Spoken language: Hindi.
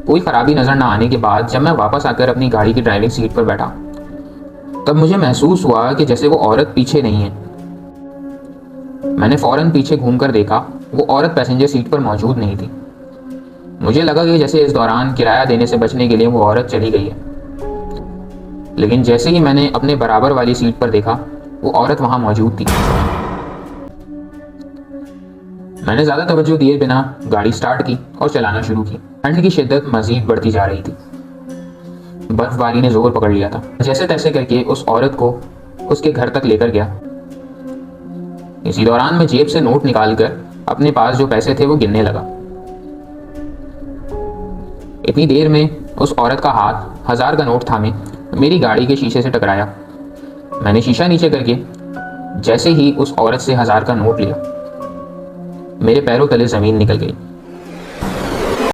कोई खराबी नज़र ना आने के बाद जब मैं वापस आकर अपनी गाड़ी की ड्राइविंग सीट पर बैठा, तब मुझे महसूस हुआ कि जैसे वो औरत पीछे नहीं है। मैंने फौरन पीछे घूमकर देखा, वो औरत पैसेंजर सीट पर मौजूद नहीं थी। मुझे लगा कि जैसे इस दौरान किराया देने से बचने के लिए वो औरत चली गई है। लेकिन जैसे ही मैंने अपने बराबर वाली सीट पर देखा, वो औरत वहां मौजूद थी। मैंने ज़्यादा तवज्जो दिए बिना गाड़ी स्टार्ट की और चलाना शुरू की। ठंड की शिद्दत मजीद बढ़ती जा रही थी। बर्फबारी ने जोर पकड़ लिया था। जैसे तैसे करके उस औरत को उसके घर तक लेकर गया। इसी दौरान मैं जेब से नोट निकालकर अपने पास जो पैसे थे वो गिनने लगा। इतनी देर में उस औरत का हाथ 1000 का नोट थामे मेरी गाड़ी के शीशे से टकराया। मैंने शीशा नीचे करके जैसे ही उस औरत से 1000 का नोट लिया, मेरे पैरों तले जमीन निकल गई।